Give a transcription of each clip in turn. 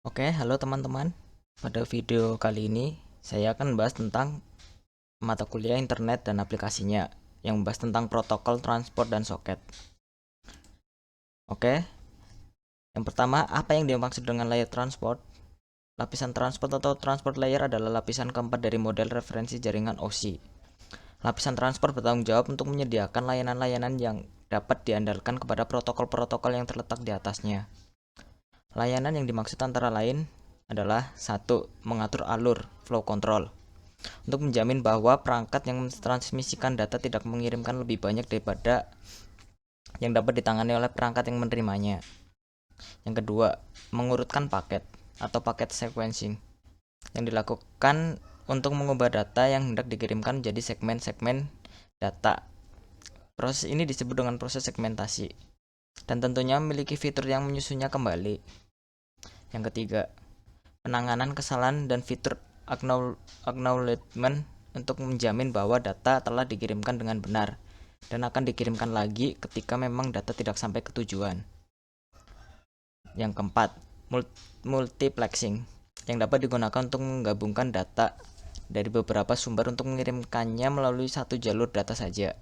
Oke, halo teman-teman. Pada video kali ini, saya akan membahas tentang mata kuliah internet dan aplikasinya, yang membahas tentang protokol transport dan soket. Oke, yang pertama, apa yang dimaksud dengan layer transport? Lapisan transport atau transport layer adalah lapisan keempat dari model referensi jaringan OSI. Lapisan transport bertanggung jawab untuk menyediakan layanan-layanan yang dapat diandalkan kepada protokol-protokol yang terletak di atasnya. Layanan yang dimaksud antara lain adalah 1. Mengatur alur flow control untuk menjamin bahwa perangkat yang mentransmisikan data tidak mengirimkan lebih banyak daripada yang dapat ditangani oleh perangkat yang menerimanya. Yang kedua, mengurutkan paket atau paket sequencing yang dilakukan untuk mengubah data yang hendak dikirimkan menjadi segmen-segmen data. Proses ini disebut dengan proses segmentasi dan tentunya memiliki fitur yang menyusunnya kembali. Yang ketiga, penanganan kesalahan dan fitur acknowledgement untuk menjamin bahwa data telah dikirimkan dengan benar dan akan dikirimkan lagi ketika memang data tidak sampai ke tujuan. Yang keempat, multiplexing yang dapat digunakan untuk menggabungkan data dari beberapa sumber untuk mengirimkannya melalui satu jalur data saja.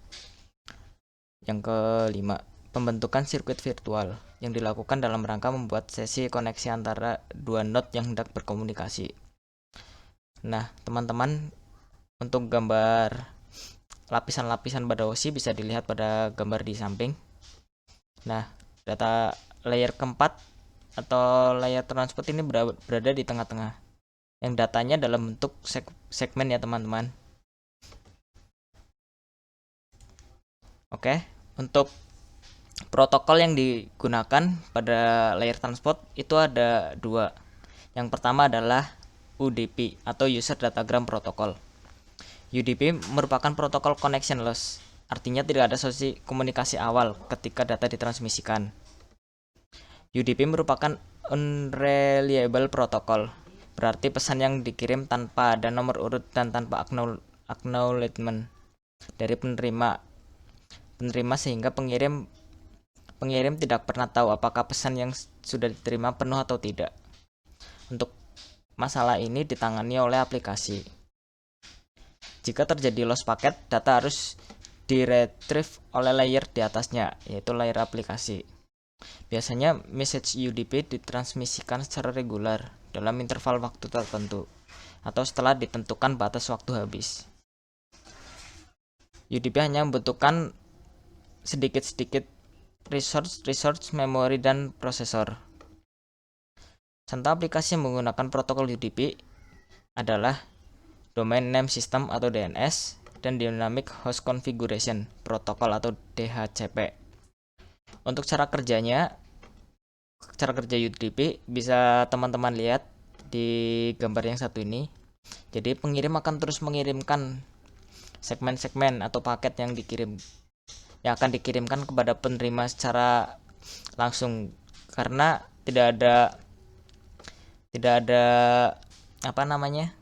Yang kelima, pembentukan sirkuit virtual yang dilakukan dalam rangka membuat sesi koneksi antara dua node yang hendak berkomunikasi. Nah, teman-teman, untuk gambar lapisan-lapisan pada OSI bisa dilihat pada gambar di samping. Nah, data layer keempat atau layer transport ini berada di tengah-tengah. Yang datanya dalam bentuk segmen ya, teman-teman. Oke, untuk protokol yang digunakan pada layer transport itu ada dua. Yang pertama adalah UDP atau User Datagram Protocol. UDP merupakan protokol connectionless, artinya tidak ada sesi komunikasi awal ketika data ditransmisikan. UDP merupakan unreliable protocol, berarti pesan yang dikirim tanpa ada nomor urut dan tanpa acknowledgement dari penerima sehingga pengirim tidak pernah tahu apakah pesan yang sudah diterima penuh atau tidak. Untuk masalah ini ditangani oleh aplikasi. Jika terjadi loss paket, data harus diretrieve oleh layer di atasnya, yaitu layer aplikasi. Biasanya message UDP ditransmisikan secara reguler dalam interval waktu tertentu atau setelah ditentukan batas waktu habis. UDP hanya membutuhkan sedikit-sedikit resource, memori, dan prosesor. Contoh aplikasi yang menggunakan protokol UDP adalah Domain Name System atau DNS dan Dynamic Host Configuration Protocol atau DHCP. Untuk cara kerja UDP bisa teman-teman lihat di gambar yang satu ini. Jadi pengirim akan terus mengirimkan segmen-segmen atau paket yang akan dikirimkan kepada penerima secara langsung, karena tidak ada apa namanya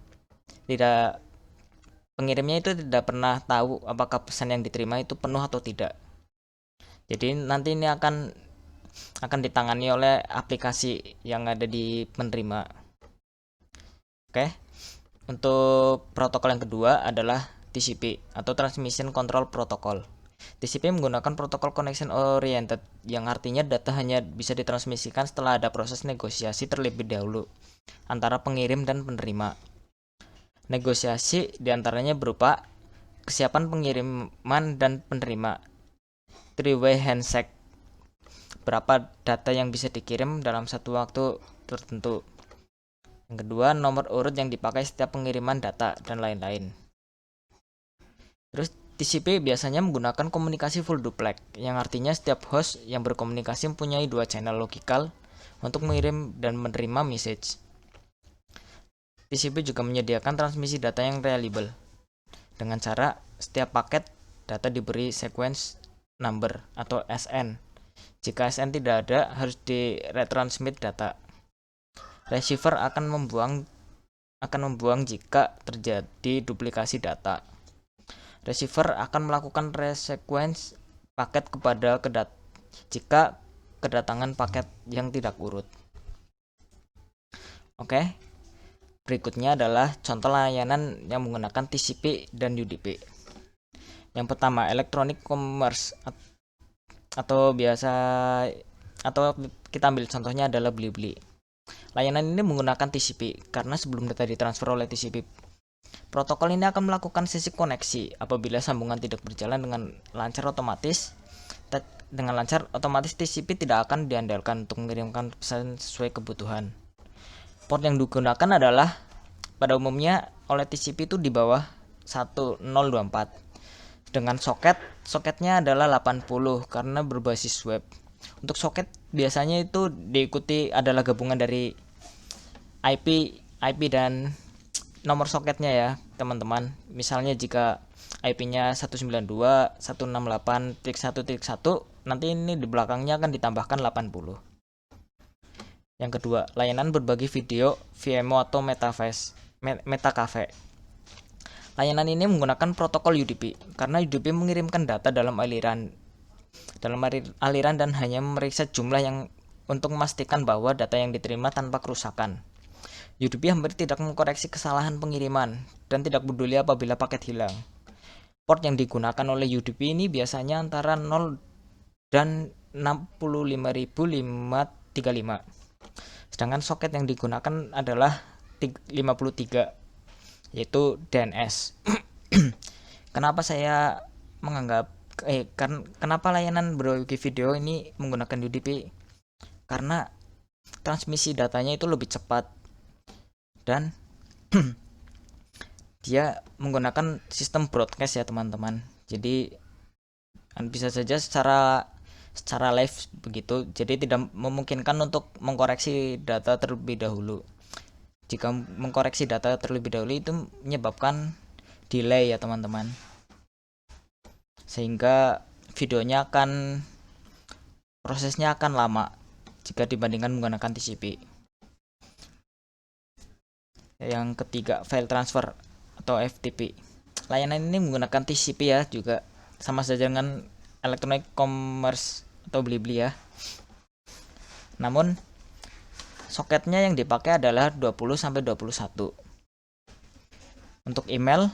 tidak pengirimnya itu tidak pernah tahu apakah pesan yang diterima itu penuh atau tidak. Jadi nanti ini akan ditangani oleh aplikasi yang ada di penerima. Oke. Untuk protokol yang kedua adalah TCP atau Transmission Control Protocol. TCP menggunakan protokol connection oriented yang artinya data hanya bisa ditransmisikan setelah ada proses negosiasi terlebih dahulu antara pengirim dan penerima. Negosiasi diantaranya berupa kesiapan pengiriman dan penerima, three-way handshake, berapa data yang bisa dikirim dalam satu waktu tertentu. Yang kedua, nomor urut yang dipakai setiap pengiriman data, dan lain-lain. Terus TCP biasanya menggunakan komunikasi full duplex, yang artinya setiap host yang berkomunikasi mempunyai dua channel logikal untuk mengirim dan menerima message. TCP juga menyediakan transmisi data yang reliable, dengan cara setiap paket data diberi sequence number atau SN. Jika SN tidak ada, harus di-retransmit data. Receiver akan membuang jika terjadi duplikasi data. Receiver akan melakukan resequence paket jika kedatangan paket yang tidak urut. Oke, berikutnya adalah contoh layanan yang menggunakan TCP dan UDP. Yang pertama, electronic commerce atau biasa atau kita ambil contohnya adalah Blibli. Layanan ini menggunakan TCP karena sebelum data ditransfer oleh TCP, protokol ini akan melakukan sesi koneksi. Apabila sambungan tidak berjalan dengan lancar, otomatis TCP tidak akan diandalkan untuk mengirimkan pesan sesuai kebutuhan. Port yang digunakan adalah pada umumnya oleh TCP itu di bawah 1024 dengan soketnya adalah 80 karena berbasis web. Untuk soket biasanya itu diikuti adalah gabungan dari IP dan nomor soketnya ya teman-teman. Misalnya jika IP-nya 192.168.1.1, nanti ini di belakangnya akan ditambahkan 80. Yang kedua, layanan berbagi video VMO atau Metacafe. Layanan ini menggunakan protokol UDP karena UDP mengirimkan data dalam aliran dan hanya memeriksa jumlah yang untuk memastikan bahwa data yang diterima tanpa kerusakan. UDP hampir tidak mengkoreksi kesalahan pengiriman dan tidak peduli apabila paket hilang. Port yang digunakan oleh UDP ini biasanya antara 0 dan 65535. Sedangkan soket yang digunakan adalah 53, yaitu DNS. Kenapa saya menganggap kenapa layanan berbagi video ini menggunakan UDP? Karena transmisi datanya itu lebih cepat dan dia menggunakan sistem broadcast ya teman-teman. Jadi bisa saja secara live begitu. Jadi tidak memungkinkan untuk mengkoreksi data terlebih dahulu. Jika mengkoreksi data terlebih dahulu itu menyebabkan delay ya teman-teman, sehingga prosesnya akan lama jika dibandingkan menggunakan TCP. Yang ketiga, file transfer atau FTP. Layanan ini menggunakan TCP ya, juga sama saja dengan electronic commerce atau Blibli ya. Namun soketnya yang dipakai adalah 20-21. Untuk email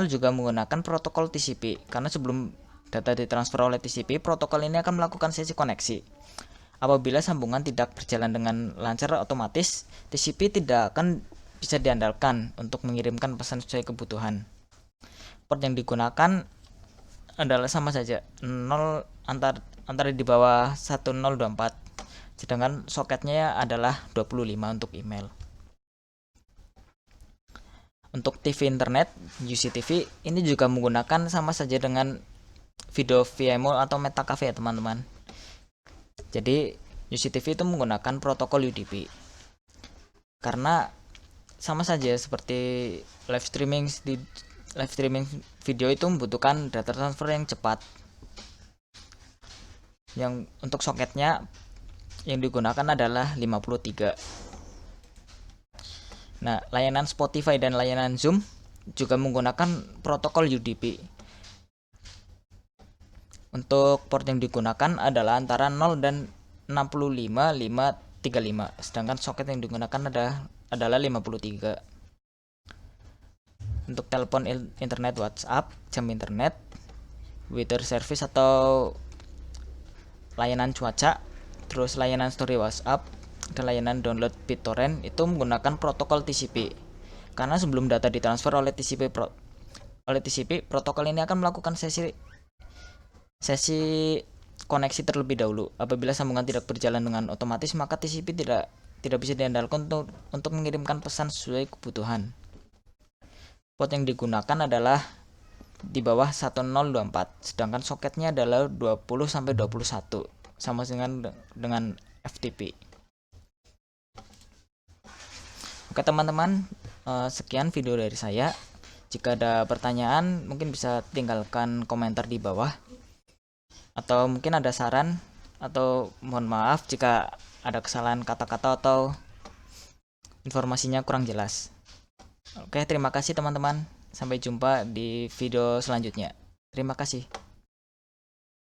juga menggunakan protokol TCP karena sebelum data ditransfer oleh TCP, protokol ini akan melakukan sesi koneksi. Apabila sambungan tidak berjalan dengan lancar, otomatis TCP tidak akan bisa diandalkan untuk mengirimkan pesan sesuai kebutuhan. Port yang digunakan adalah sama saja 0 antara di bawah 1024, sedangkan soketnya adalah 25 untuk email. Untuk TV internet, UCTV ini juga menggunakan sama saja dengan video VMO atau Metacafe ya teman-teman. Jadi UCTV itu menggunakan protokol UDP karena sama saja seperti live streaming video itu membutuhkan data transfer yang cepat. Yang untuk soketnya yang digunakan adalah 53. Nah, layanan Spotify dan layanan Zoom juga menggunakan protokol UDP. Untuk port yang digunakan adalah antara 0 dan 65535, sedangkan soket yang digunakan adalah 53. Untuk telepon internet WhatsApp, jam internet, weather service atau layanan cuaca, terus layanan story WhatsApp, dan layanan download BitTorrent itu menggunakan protokol TCP. Karena sebelum data ditransfer oleh TCP, protokol ini akan melakukan sesi koneksi terlebih dahulu. Apabila sambungan tidak berjalan dengan otomatis, maka TCP tidak bisa diandalkan untuk mengirimkan pesan sesuai kebutuhan. Port yang digunakan adalah di bawah 1024, sedangkan soketnya adalah 20-21, sama dengan FTP. Oke teman-teman, sekian video dari saya. Jika ada pertanyaan mungkin bisa tinggalkan komentar di bawah, atau mungkin ada saran, atau mohon maaf jika ada kesalahan kata-kata atau informasinya kurang jelas. Oke, terima kasih teman-teman. Sampai jumpa di video selanjutnya. Terima kasih.